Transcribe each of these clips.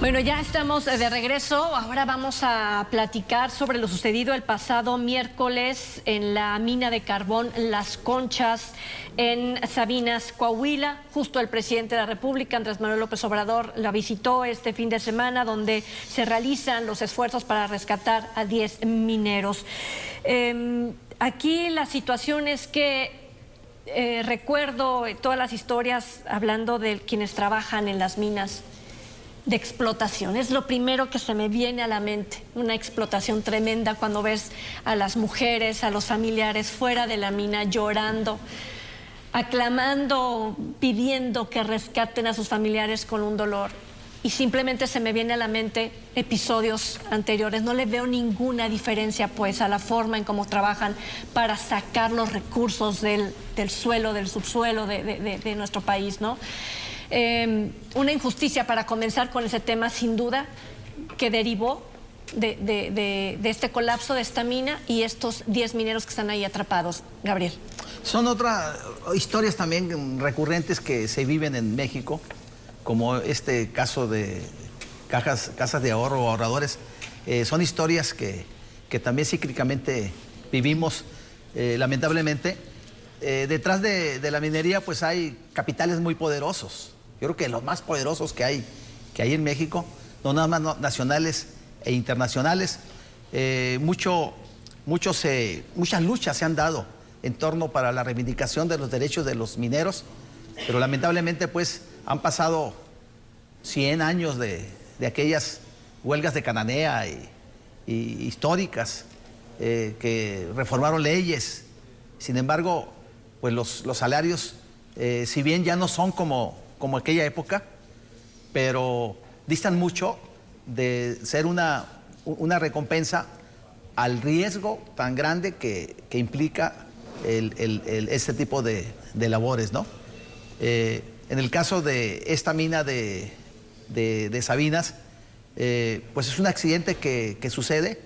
Bueno, ya estamos de regreso. Ahora vamos a platicar sobre lo sucedido el pasado miércoles en la mina de carbón Las Conchas en Sabinas, Coahuila. Justo el presidente de la República, Andrés Manuel López Obrador, la visitó este fin de semana, donde se realizan los esfuerzos para rescatar a 10 mineros. Aquí la situación es que recuerdo todas las historias hablando de quienes trabajan en las minas, de explotación. Es lo primero que se me viene a la mente, una explotación tremenda cuando ves a las mujeres, a los familiares fuera de la mina llorando, aclamando, pidiendo que rescaten a sus familiares con un dolor. Y simplemente se me viene a la mente episodios anteriores. No le veo ninguna diferencia, pues, a la forma en cómo trabajan para sacar los recursos del suelo, del subsuelo de nuestro país, ¿no? Una injusticia, para comenzar con ese tema, sin duda, que derivó de este colapso de esta mina y estos 10 mineros que están ahí atrapados. Gabriel. Son otras historias también recurrentes que se viven en México, como este caso de casas de ahorro o ahorradores. Son historias que también cíclicamente vivimos, lamentablemente. Detrás de la minería pues hay capitales muy poderosos. Yo creo que los más poderosos que hay en México, no nada más nacionales e internacionales. Muchas luchas se han dado en torno para la reivindicación de los derechos de los mineros, pero lamentablemente pues han pasado 100 años de aquellas huelgas de Cananea y históricas que reformaron leyes. Sin embargo, pues los salarios, si bien ya no son como aquella época, pero distan mucho de ser una recompensa al riesgo tan grande que implica este tipo de labores, ¿no? En el caso de esta mina de Sabinas, pues es un accidente que sucede.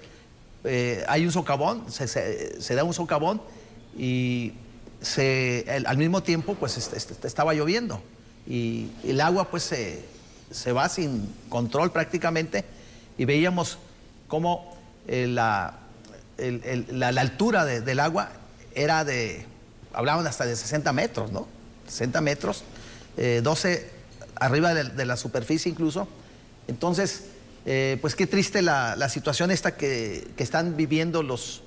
Hay un socavón, se da un socavón y al mismo tiempo pues estaba lloviendo y el agua pues se va sin control prácticamente, y veíamos cómo la altura del agua era hablaban hasta de 60 metros, ¿no? 60 metros, 12 arriba de la superficie incluso. Entonces, pues qué triste la situación esta que están viviendo los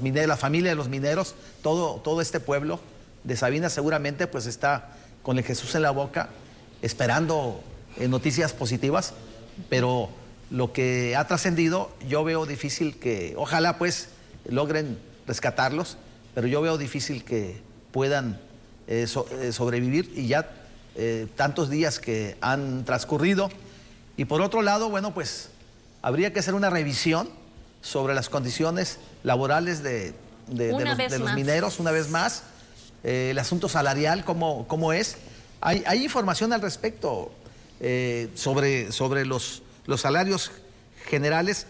mineros, la familia de los mineros, todo este pueblo de Sabinas seguramente pues está con el Jesús en la boca, esperando noticias positivas, pero lo que ha trascendido, yo veo difícil que, ojalá pues logren rescatarlos, pero yo veo difícil que puedan sobrevivir, y ya tantos días que han transcurrido. Y por otro lado, bueno, pues habría que hacer una revisión sobre las condiciones laborales de los mineros, una vez más. El asunto salarial, ¿cómo es? Hay información al respecto sobre los salarios generales.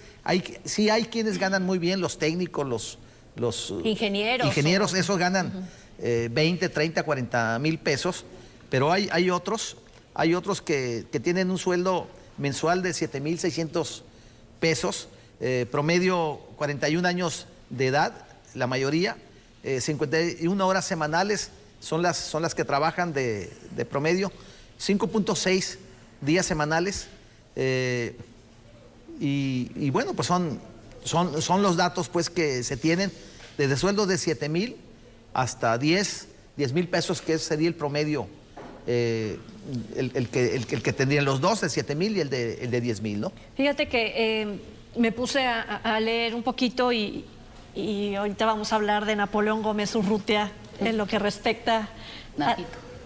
Sí hay quienes ganan muy bien, los técnicos, los ingenieros, esos ganan 20, 30, 40 mil pesos, pero hay otros que tienen un sueldo mensual de 7,600 pesos, promedio 41 años de edad, la mayoría, 51 horas semanales son las que trabajan de promedio, 5.6 días semanales, y bueno, pues son los datos pues que se tienen, desde sueldos de 7,000 hasta 10,000 pesos, que sería el promedio, el que tendrían los dos, el 7,000 y el de 10,000, ¿no? Fíjate que me puse a leer un poquito y ahorita vamos a hablar de Napoleón Gómez Urrutia en lo que respecta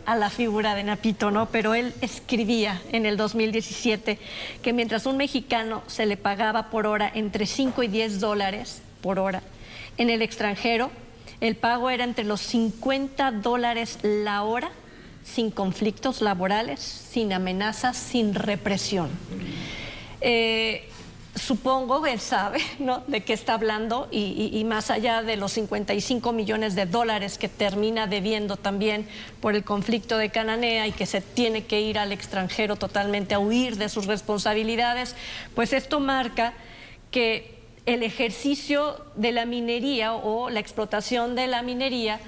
a la figura de Napito, ¿no? Pero él escribía en el 2017 que mientras un mexicano se le pagaba por hora entre 5 y 10 dólares por hora, en el extranjero el pago era entre los 50 dólares la hora, sin conflictos laborales, sin amenazas, sin represión. supongo él sabe, ¿no?, de qué está hablando y más allá de los 55 millones de dólares que termina debiendo también por el conflicto de Cananea y que se tiene que ir al extranjero totalmente a huir de sus responsabilidades, pues esto marca que el ejercicio de la minería o la explotación de la minería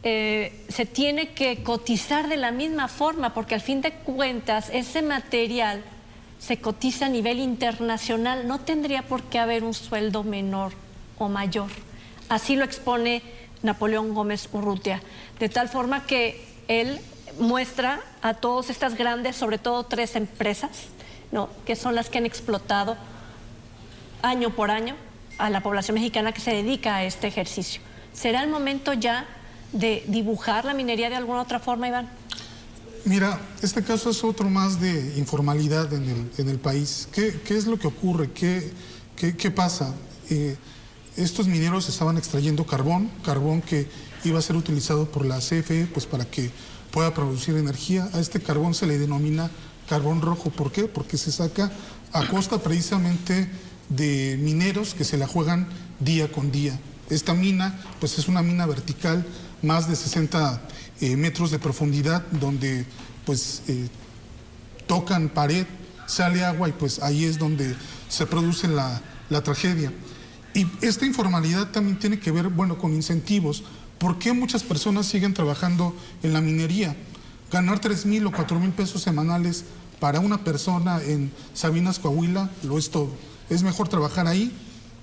se tiene que cotizar de la misma forma, porque al fin de cuentas ese material se cotiza a nivel internacional, no tendría por qué haber un sueldo menor o mayor. Así lo expone Napoleón Gómez Urrutia, de tal forma que él muestra a todas estas grandes, sobre todo 3 empresas, ¿no?, que son las que han explotado año por año a la población mexicana que se dedica a este ejercicio. ¿Será el momento ya de dibujar la minería de alguna otra forma, Iván? Mira, este caso es otro más de informalidad en el país. ¿Qué es lo que ocurre? ¿Qué pasa? Estos mineros estaban extrayendo carbón que iba a ser utilizado por la CFE pues, para que pueda producir energía. A este carbón se le denomina carbón rojo. ¿Por qué? Porque se saca a costa precisamente de mineros que se la juegan día con día. Esta mina pues, es una mina vertical, más de 60 metros de profundidad, donde pues tocan pared, sale agua y pues ahí es donde se produce la tragedia. Y esta informalidad también tiene que ver, bueno, con incentivos. ¿Por qué muchas personas siguen trabajando en la minería? Ganar 3,000 o 4,000 pesos semanales para una persona en Sabinas, Coahuila, lo es todo. Es mejor trabajar ahí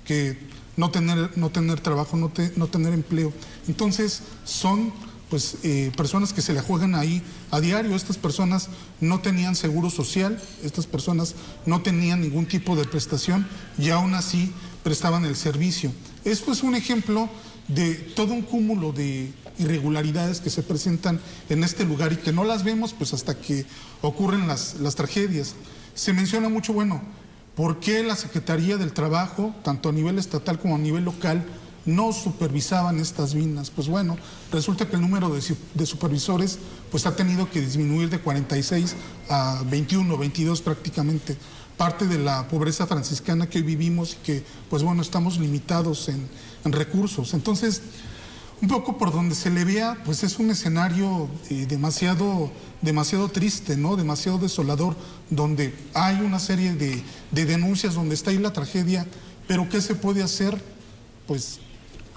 que no tener trabajo, no tener empleo. Entonces son pues personas que se la juegan ahí a diario. Estas personas no tenían seguro social, estas personas no tenían ningún tipo de prestación y aún así prestaban el servicio. Esto es un ejemplo de todo un cúmulo de irregularidades que se presentan en este lugar y que no las vemos pues hasta que ocurren las tragedias. Se menciona mucho, bueno, ¿por qué la Secretaría del Trabajo, tanto a nivel estatal como a nivel local, no supervisaban estas minas? Pues bueno, resulta que el número de supervisores pues ha tenido que disminuir de 46 a 21, 22 prácticamente. Parte de la pobreza franciscana que hoy vivimos y que pues bueno, estamos limitados en recursos. Entonces, un poco por donde se le vea, pues es un escenario demasiado triste, ¿no? Demasiado desolador, donde hay una serie de denuncias, donde está ahí la tragedia, pero ¿qué se puede hacer? Pues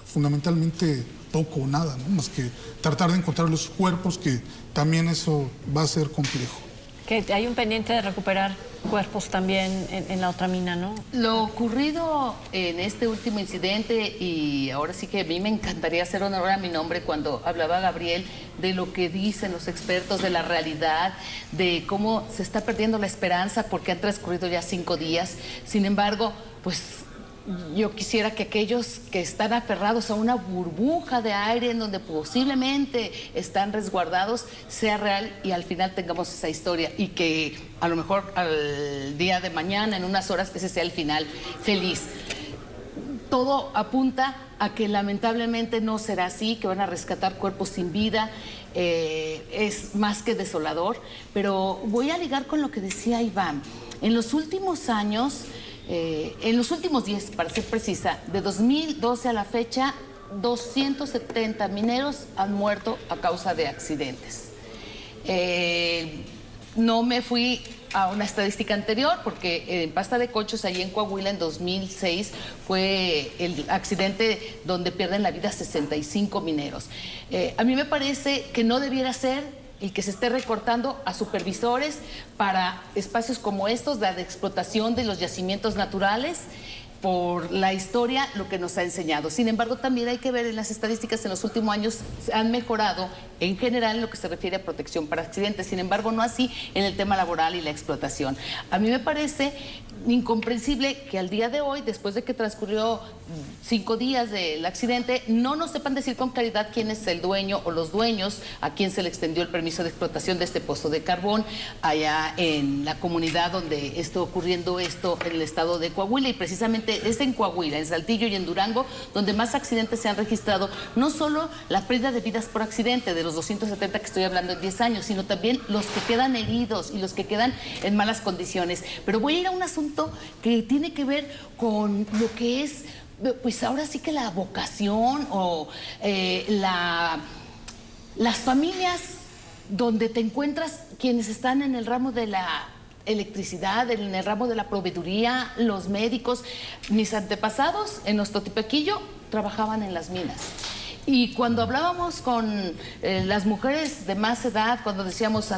fundamentalmente poco o nada, ¿no? Más que tratar de encontrar los cuerpos, que también eso va a ser complejo. Que hay un pendiente de recuperar cuerpos también en la otra mina, ¿no? Lo ocurrido en este último incidente, y ahora sí que a mí me encantaría hacer honor a mi nombre cuando hablaba Gabriel de lo que dicen los expertos, de la realidad, de cómo se está perdiendo la esperanza porque han transcurrido ya 5 días. Sin embargo, pues yo quisiera que aquellos que están aferrados a una burbuja de aire en donde posiblemente están resguardados sea real y al final tengamos esa historia y que a lo mejor al día de mañana, en unas horas, ese sea el final feliz. Todo apunta a que lamentablemente no será así, que van a rescatar cuerpos sin vida. Es más que desolador, pero voy a ligar con lo que decía Iván. En los últimos años, en los últimos 10, para ser precisa, de 2012 a la fecha, 270 mineros han muerto a causa de accidentes. No me fui a una estadística anterior porque en Pasta de Cochos, allí en Coahuila, en 2006, fue el accidente donde pierden la vida 65 mineros. A mí me parece que no debiera ser el que se esté recortando a supervisores para espacios como estos, de explotación de los yacimientos naturales, por la historia, lo que nos ha enseñado. Sin embargo, también hay que ver en las estadísticas, en los últimos años han mejorado en general en lo que se refiere a protección para accidentes. Sin embargo, no así en el tema laboral y la explotación. A mí me parece incomprensible que al día de hoy, después de que transcurrió 5 días del accidente, no nos sepan decir con claridad quién es el dueño o los dueños a quien se le extendió el permiso de explotación de este pozo de carbón allá en la comunidad donde está ocurriendo esto en el estado de Coahuila. Y precisamente es en Coahuila, en Saltillo y en Durango, donde más accidentes se han registrado. No solo la pérdida de vidas por accidente, de los 270 que estoy hablando en 10 años, sino también los que quedan heridos y los que quedan en malas condiciones. Pero voy a ir a un asunto asunto que tiene que ver con lo que es, pues ahora sí que la vocación o las familias donde te encuentras quienes están en el ramo de la electricidad, en el ramo de la proveeduría, los médicos. Mis antepasados en Ostotipequillo trabajaban en las minas. Y cuando hablábamos con las mujeres de más edad, cuando decíamos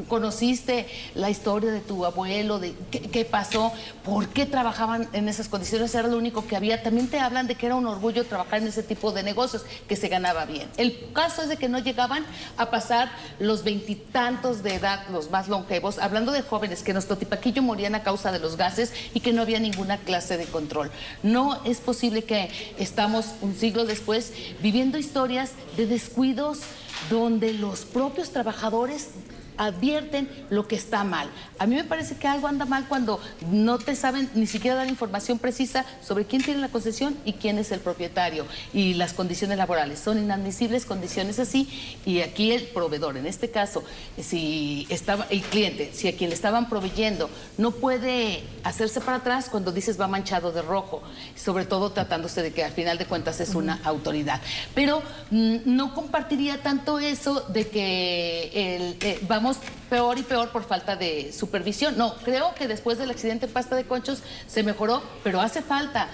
conociste la historia de tu abuelo, de qué pasó, por qué trabajaban en esas condiciones, era lo único que había. También te hablan de que era un orgullo trabajar en ese tipo de negocios, que se ganaba bien. El caso es de que no llegaban a pasar los 20 y tantos de edad, los más longevos, hablando de jóvenes que en Ostotipequillo morían a causa de los gases y que no había ninguna clase de control. No es posible que estamos un siglo después viviendo historias de descuidos donde los propios trabajadores advierten lo que está mal. A mí me parece que algo anda mal cuando no te saben ni siquiera dar información precisa sobre quién tiene la concesión y quién es el propietario. Y las condiciones laborales son inadmisibles, condiciones así, y aquí el proveedor, en este caso, si estaba el cliente, si a quien le estaban proveyendo no puede hacerse para atrás cuando dices va manchado de rojo, sobre todo tratándose de que al final de cuentas es una autoridad. Pero no compartiría tanto eso de que vamos peor y peor por falta de supervisión. No, creo que después del accidente en Pasta de Conchos se mejoró, pero hace falta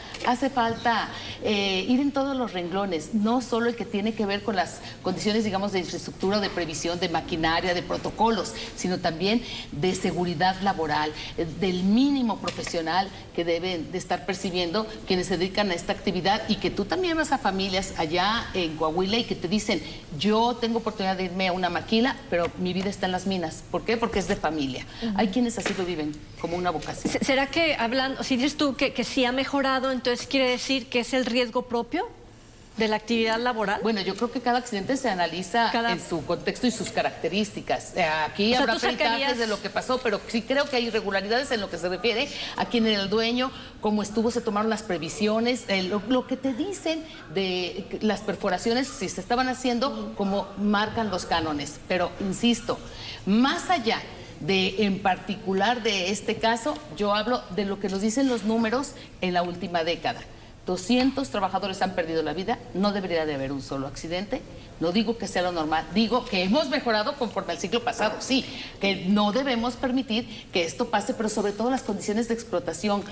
ir en todos los renglones, no solo el que tiene que ver con las condiciones, digamos, de infraestructura, de previsión, de maquinaria, de protocolos, sino también de seguridad laboral, del mínimo profesional que deben de estar percibiendo quienes se dedican a esta actividad, y que tú también vas a familias allá en Coahuila y que te dicen, yo tengo oportunidad de irme a una maquila, pero mi vida está en las minas. ¿Por qué? Porque es de familia. Hay quienes así lo viven, como una vocación. ¿Será que hablando, si dices tú que sí ha mejorado, entonces quiere decir que es el riesgo propio de la actividad laboral? Bueno, yo creo que cada accidente se analiza en su contexto y sus características. Aquí habrá peritajes de lo que pasó, pero sí creo que hay irregularidades en lo que se refiere a quién era el dueño, cómo estuvo, se tomaron las previsiones, lo que te dicen de las perforaciones, si se estaban haciendo, como marcan los cánones. Pero, insisto, más allá de, en particular de este caso, yo hablo de lo que nos dicen los números en la última década. 200 trabajadores han perdido la vida, no debería de haber un solo accidente. No digo que sea lo normal, digo que hemos mejorado conforme al siglo pasado, sí, que no debemos permitir que esto pase, pero sobre todo las condiciones de explotación.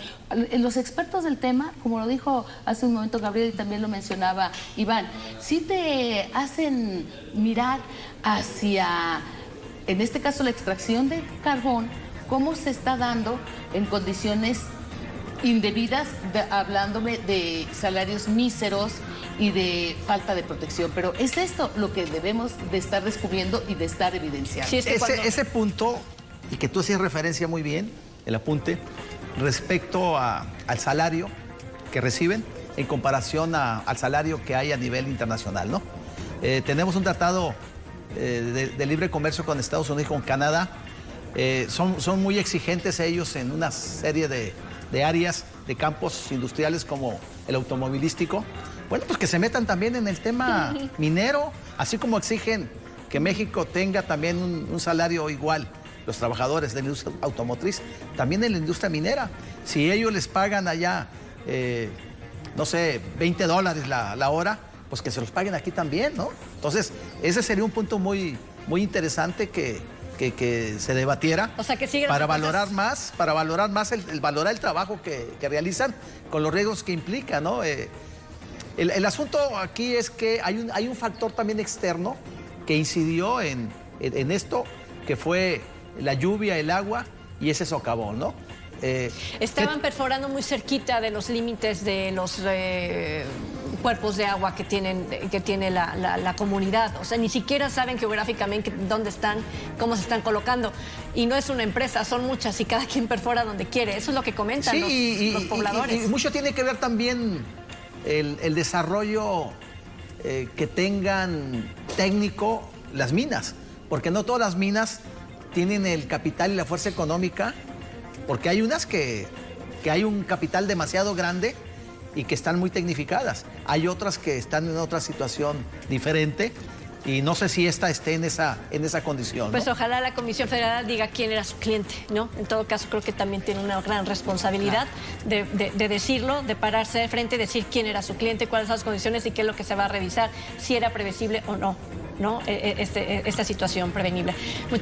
Los expertos del tema, como lo dijo hace un momento Gabriel y también lo mencionaba Iván, sí te hacen mirar hacia, en este caso, la extracción de carbón, cómo se está dando en condiciones indebidas, hablándome de salarios míseros y de falta de protección. Pero es esto lo que debemos de estar descubriendo y de estar evidenciando. Sí, ese punto, y que tú hacías referencia muy bien, el apunte, respecto al salario que reciben en comparación al salario que hay a nivel internacional, ¿no? Tenemos un tratado de libre comercio con Estados Unidos y con Canadá. Son muy exigentes ellos en una serie de áreas, de campos industriales como el automovilístico. Bueno, pues que se metan también en el tema minero, así como exigen que México tenga también un salario igual, los trabajadores de la industria automotriz, también en la industria minera. Si ellos les pagan allá, no sé, $20 la hora, pues que se los paguen aquí también, ¿no? Entonces, ese sería un punto muy, muy interesante que se debatiera, o sea, que para valorar más, el valorar el trabajo que realizan con los riesgos que implica, ¿no? El asunto aquí es que hay un factor también externo que incidió en esto, que fue la lluvia, el agua y ese socavón, ¿no? Estaban perforando muy cerquita de los límites de los cuerpos de agua que tiene la comunidad. O sea, ni siquiera saben geográficamente dónde están, cómo se están colocando. Y no es una empresa, son muchas y cada quien perfora donde quiere. Eso es lo que comentan los pobladores. Y mucho tiene que ver también el desarrollo que tengan técnico las minas. Porque no todas las minas tienen el capital y la fuerza económica, porque hay unas que hay un capital demasiado grande y que están muy tecnificadas. Hay otras que están en otra situación diferente Y no sé si esta esté en esa condición, ¿no? Pues ojalá la Comisión Federal diga quién era su cliente, ¿no? En todo caso, creo que también tiene una gran responsabilidad de decirlo, de pararse de frente y decir quién era su cliente, cuáles son las condiciones y qué es lo que se va a revisar, si era previsible o no, ¿no? Esta situación prevenible.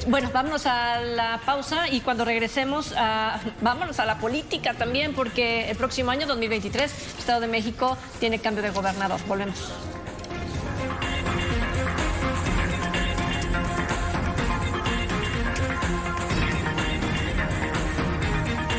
Bueno, vámonos a la pausa y cuando regresemos, vámonos a la política también, porque el próximo año, 2023, Estado de México tiene cambio de gobernador. Volvemos.